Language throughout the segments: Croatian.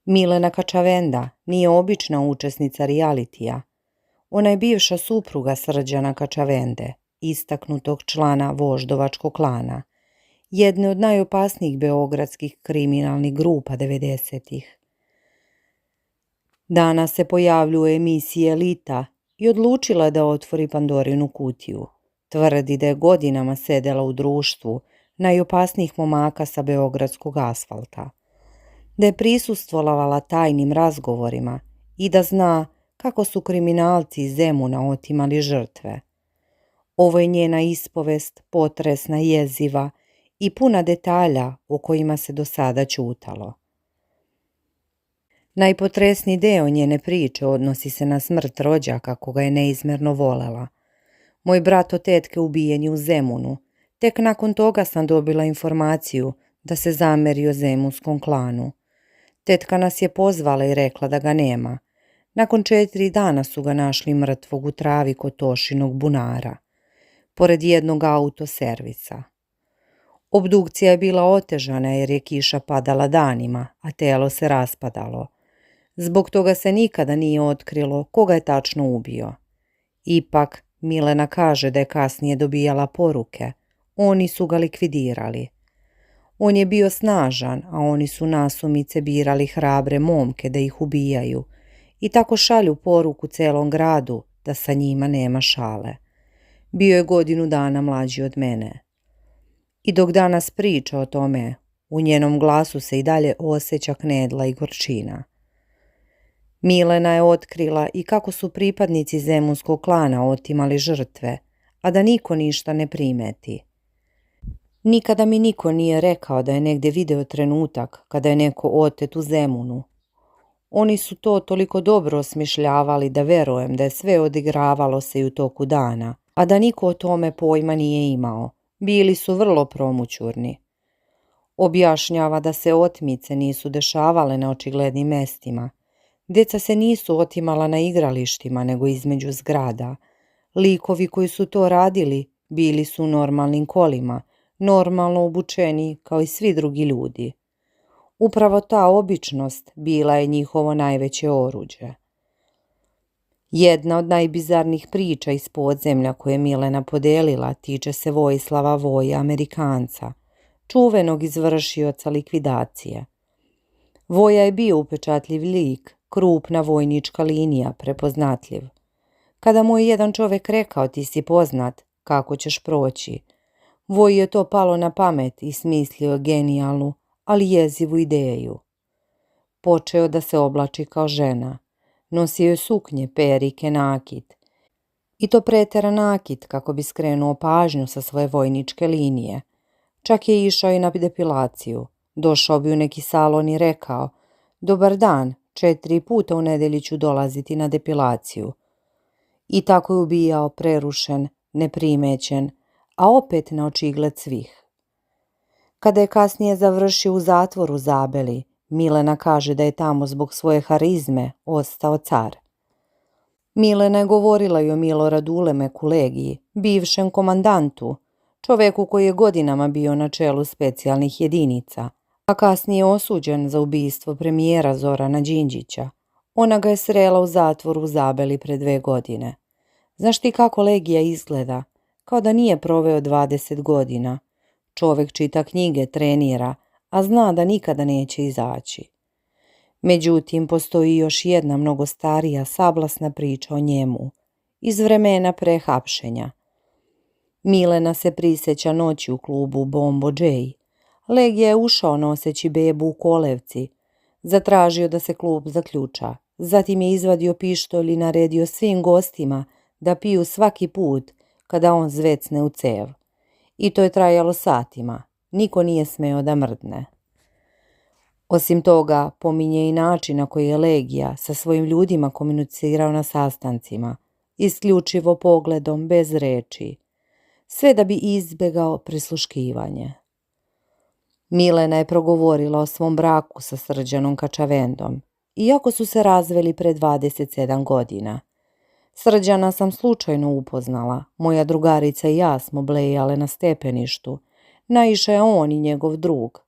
Milena Kačavenda nije obična učesnica realitija. Ona je bivša supruga Srđana Kačavende, istaknutog člana voždovačkog klana, jedne od najopasnijih beogradskih kriminalnih grupa 90-ih. Danas se pojavljuje u emisiji Elita i odlučila je da otvori Pandorinu kutiju. Tvrdi da je godinama sedela u društvu najopasnijih momaka sa beogradskog asfalta, da je prisustvovala tajnim razgovorima i da zna kako su kriminalci iz Zemuna otimali žrtve. Ovo je njena ispovest, potresna, jeziva i puna detalja o kojima se do sada ćutalo. Najpotresniji deo njene priče odnosi se na smrt rođaka koga je neizmerno volela. Moj brat od tetke ubijen je u Zemunu. Tek nakon toga sam dobila informaciju da se zamerio zemunskom klanu. Tetka nas je pozvala i rekla da ga nema. Nakon 4 dana su ga našli mrtvog u travi kod Tošinog bunara, pored jednog autoservisa. Obdukcija je bila otežana jer je kiša padala danima, a telo se raspadalo. Zbog toga se nikada nije otkrilo koga je tačno ubio. Ipak, Milena kaže da je kasnije dobijala poruke. Oni su ga likvidirali. On je bio snažan, a oni su nasumice birali hrabre momke da ih ubijaju i tako šalju poruku celom gradu da sa njima nema šale. Bio je 1 godinu dana mlađi od mene. I dok danas priča o tome, u njenom glasu se i dalje osjeća knedla i gorčina. Milena je otkrila i kako su pripadnici zemunskog klana otimali žrtve, a da niko ništa ne primeti. Nikada mi niko nije rekao da je negdje video trenutak kada je neko otet u Zemunu. Oni su to toliko dobro osmišljavali da verujem da je sve odigravalo se i u toku dana, a da niko o tome pojma nije imao. Bili su vrlo promućurni. Objašnjava da se otmice nisu dešavale na očiglednim mestima. Djeca se nisu otimala na igralištima nego između zgrada. Likovi koji su to radili bili su u normalnim kolima, normalno obučeni kao i svi drugi ljudi. Upravo ta običnost bila je njihovo najveće oruđe. Jedna od najbizarnijih priča iz podzemlja koje je Milena podelila tiče se Vojislava Voja, Amerikanca, čuvenog izvršioca likvidacije. Voja je bio upečatljiv lik, krupna vojnička linija, prepoznatljiv. Kada mu je jedan čovjek rekao ti si poznat, kako ćeš proći, Voji je to palo na pamet i smislio genijalnu, ali jezivu ideju. Počeo da se oblači kao žena. Nosio je suknje, perike, nakit. I to preteran nakit kako bi skrenuo pažnju sa svoje vojničke linije. Čak je išao i na depilaciju. Došao bi u neki salon i rekao: dobar dan, 4 puta u nedelji ću dolaziti na depilaciju. I tako je ubijao prerušen, neprimećen, a opet na očigled svih. Kada je kasnije završio u zatvoru u Zabeli, Milena kaže da je tamo zbog svoje harizme ostao car. Milena je govorila i o Miloradu Ulemeku Legiji, bivšem komandantu, čoveku koji je godinama bio na čelu specijalnih jedinica, a kasnije osuđen za ubistvo premijera Zorana Đinđića. Ona ga je srela u zatvoru u Zabeli pre 2 godine. Znaš ti kako Legija izgleda? Kao da nije proveo 20 godina. Čovek čita knjige, trenira, a zna da nikada neće izaći. Međutim, postoji još jedna mnogo starija sablasna priča o njemu, iz vremena pre hapšenja. Milena se prisjeća noći u klubu Bombo J. Legija je ušao noseći bebu u kolevci, zatražio da se klub zaključa, zatim je izvadio pištolj i naredio svim gostima da piju svaki put kada on zvecne u cev. I to je trajalo satima. Niko nije smeo da mrdne. Osim toga, pominje i način na koji je Legija sa svojim ljudima komunicirao na sastancima, isključivo pogledom, bez reči, sve da bi izbjegao prisluškivanje. Milena je progovorila o svom braku sa Srđanom Kačavendom, iako su se razveli pre 27 godina. Srđana sam slučajno upoznala, moja drugarica i ja smo blejale na stepeništu. Naišao je on i njegov drug.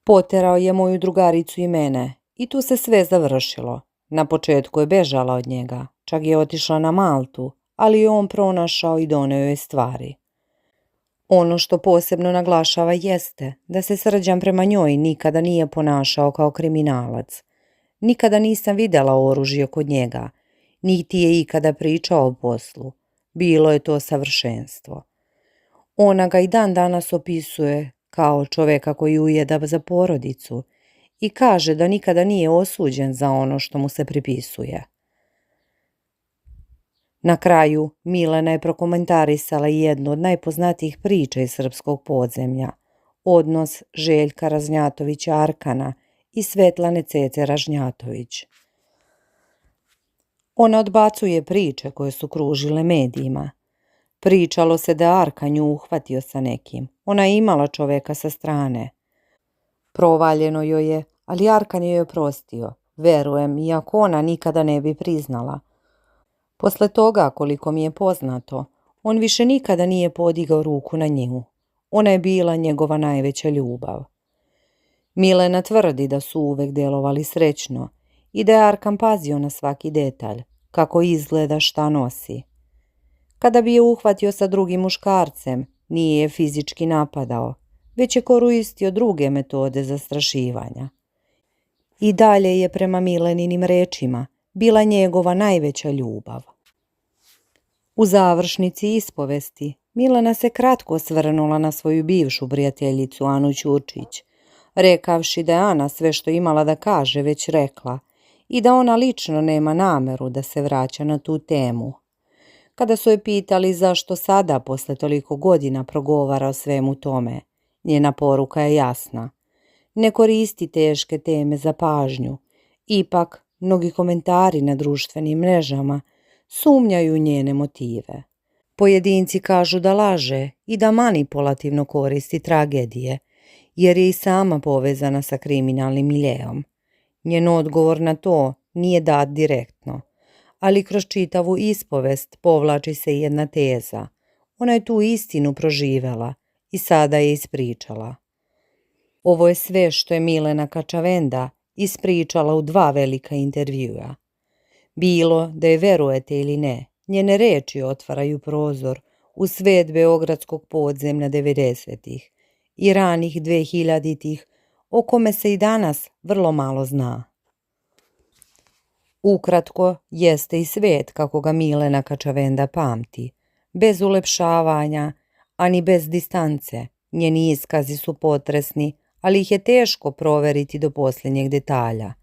Poterao je moju drugaricu i mene I tu se sve završilo. Na početku je bežala od njega, čak je otišla na Maltu, ali je on pronašao i doneo joj stvari. Ono što posebno naglašava jeste da se Srđan prema njoj nikada nije ponašao kao kriminalac. Nikada nisam vidjela oružje kod njega, niti je ikada pričao o poslu. Bilo je to savršenstvo. Ona ga i dan danas opisuje kao čovjeka koji ujeda za porodicu i kaže da nikada nije osuđen za ono što mu se pripisuje. Na kraju, Milena je prokomentarisala jednu od najpoznatijih priča iz srpskog podzemlja, odnos Željka Ražnjatovića Arkana i Svetlane Cece Ražnjatović. Ona odbacuje priče koje su kružile medijima. Pričalo se da je Arkan nju uhvatio sa nekim. Ona je imala čovjeka sa strane. Provaljeno joj je, ali Arkan joj je oprostio. Verujem, iako ona nikada ne bi priznala. Posle toga, koliko mi je poznato, on više nikada nije podigao ruku na nju. Ona je bila njegova najveća ljubav. Milena tvrdi da su uvek djelovali srećno i da je Arkan pazio na svaki detalj, kako izgleda, šta nosi. Kada bi je uhvatio sa drugim muškarcem, nije je fizički napadao, već je koristio druge metode zastrašivanja. I dalje je prema Mileninim rečima bila njegova najveća ljubav. U završnici ispovesti Milena se kratko osvrnula na svoju bivšu prijateljicu Anu Ćurčić, rekavši da je Ana sve što imala da kaže već rekla i da ona lično nema nameru da se vraća na tu temu. Kada su je pitali zašto sada, posle toliko godina, progovara o svemu tome, njena poruka je jasna. Ne koristi teške teme za pažnju. Ipak, mnogi komentari na društvenim mrežama sumnjaju njene motive. Pojedinci kažu da laže i da manipulativno koristi tragedije, jer je i sama povezana sa kriminalnim miljeom. Njen odgovor na to nije dat direktno, ali kroz čitavu ispovest povlači se jedna teza. Ona je tu istinu proživela i sada je ispričala. Ovo je sve što je Milena Kačavenda ispričala u 2 velika intervjua. Bilo da je verujete ili ne, njene reči otvaraju prozor u svet beogradskog podzemlja 90-ih i ranih 2000-ih, o kome se i danas vrlo malo zna. Ukratko, jeste i svet kako ga Milena Kačavenda pamti, bez ulepšavanja, ani bez distance. Njeni iskazi su potresni, ali ih je teško proveriti do posljednjeg detalja.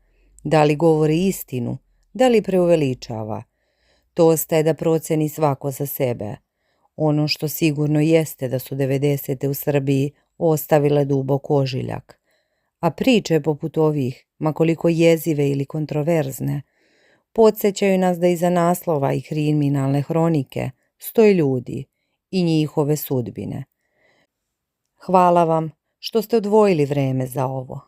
Da li govori istinu, da li preuveličava? To ostaje da proceni svako za sebe. Ono što sigurno jeste da su 90. u Srbiji ostavile dubok ožiljak. A priče poput ovih, ma koliko jezive ili kontroverzne, podsjećaju nas da iza naslova i kriminalne hronike stoje ljudi i njihove sudbine. Hvala vam što ste odvojili vreme za ovo.